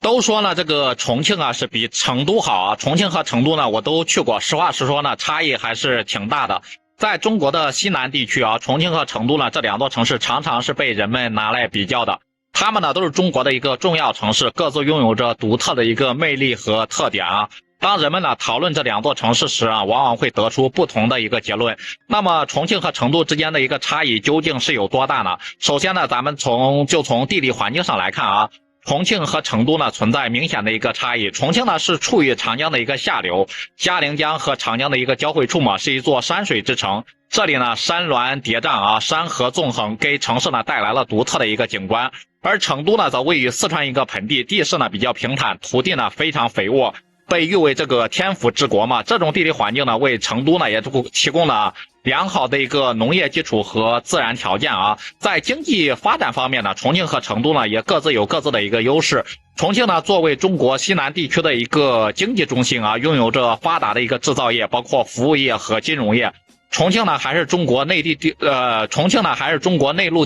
都说呢，这个重庆啊是比成都好啊。重庆和成都呢，我都去过，实话实说呢，差异还是挺大的。在中国的西南地区啊，重庆和成都呢这两座城市常常是被人们拿来比较的。他们呢都是中国的一个重要城市，各自拥有着独特的一个魅力和特点啊。当人们呢讨论这两座城市时啊，往往会得出不同的一个结论。那么重庆和成都之间的一个差异究竟是有多大呢？首先呢，咱们从地理环境上来看啊。重庆和成都呢存在明显的一个差异。重庆呢是处于长江的一个下流，嘉陵江和长江的一个交汇处嘛，是一座山水之城。这里呢山峦叠嶂啊，山河纵横，给城市呢带来了独特的一个景观。而成都呢则位于四川一个盆地，地势呢比较平坦，土地呢非常肥沃，被誉为这个天府之国嘛。这种地理环境呢为成都呢也提供了良好的一个农业基础和自然条件啊。在经济发展方面呢，重庆和成都呢也各自有各自的一个优势。重庆呢作为中国西南地区的一个经济中心啊，拥有着发达的一个制造业，包括服务业和金融业。重庆呢还是中国内陆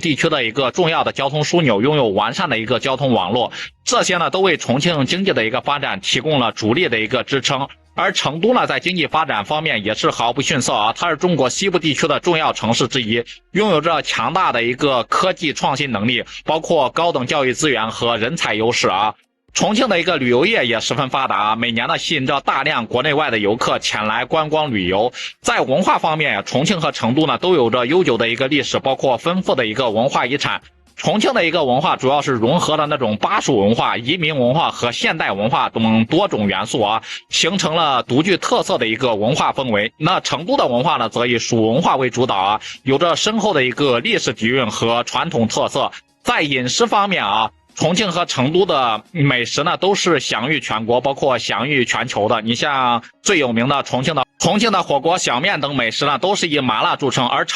地区的一个重要的交通枢纽，拥有完善的一个交通网络。这些呢都为重庆经济的一个发展提供了主力的一个支撑。而成都呢在经济发展方面也是毫不逊色啊，它是中国西部地区的重要城市之一，拥有着强大的一个科技创新能力，包括高等教育资源和人才优势啊。重庆的一个旅游业也十分发达，每年呢吸引着大量国内外的游客前来观光旅游。在文化方面，重庆和成都呢都有着悠久的一个历史，包括丰富的一个文化遗产。重庆的一个文化主要是融合了那种巴蜀文化、移民文化和现代文化等多种元素啊，形成了独具特色的一个文化氛围。那成都的文化呢，则以蜀文化为主导啊，有着深厚的一个历史底蕴和传统特色。在饮食方面啊，重庆和成都的美食呢都是享誉全国，包括享誉全球的。你像最有名的重庆的火锅、小面等美食呢，都是以麻辣著称，而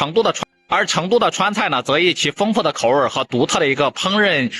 成都的川菜呢，则以其丰富的口味和独特的一个烹饪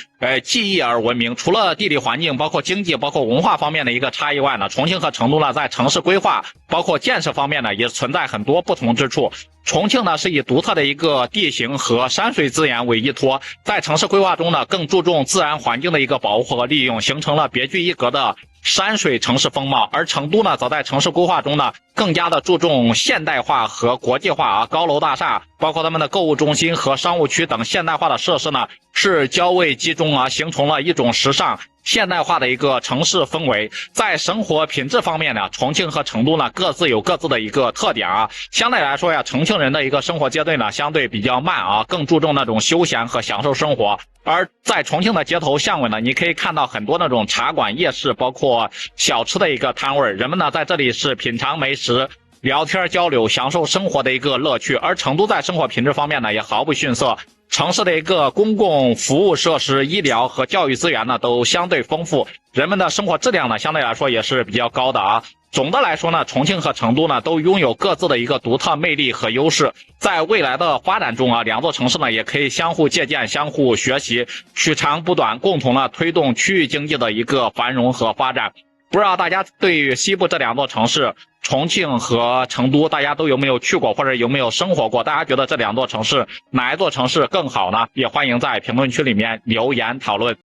技艺而闻名。除了地理环境、包括经济、包括文化方面的一个差异外呢，重庆和成都呢，在城市规划、包括建设方面呢，也存在很多不同之处。重庆呢是以独特的一个地形和山水资源为依托，在城市规划中呢，更注重自然环境的一个保护和利用，形成了别具一格的山水城市风貌。而成都呢，则在城市规划中呢，更加的注重现代化和国际化啊，高楼大厦，包括他们的购物中心和商务区等现代化的设施呢，是较为集中啊，形成了一种时尚现代化的一个城市氛围。在生活品质方面呢，重庆和成都呢各自有各自的一个特点啊。相对来说呀，重庆人的一个生活阶段呢相对比较慢啊，更注重那种休闲和享受生活。而在重庆的街头巷尾呢，你可以看到很多那种茶馆、夜市，包括小吃的一个摊位，人们呢在这里是品尝美食、聊天交流、享受生活的一个乐趣。而成都在生活品质方面呢也毫不逊色，城市的一个公共服务设施、医疗和教育资源呢都相对丰富，人们的生活质量呢相对来说也是比较高的啊。总的来说呢，重庆和成都呢都拥有各自的一个独特魅力和优势。在未来的发展中啊，两座城市呢也可以相互借鉴、相互学习，取长补短，共同呢推动区域经济的一个繁荣和发展。不知道大家对于西部这两座城市重庆和成都，大家都有没有去过或者有没有生活过？大家觉得这两座城市哪一座城市更好呢？也欢迎在评论区里面留言讨论。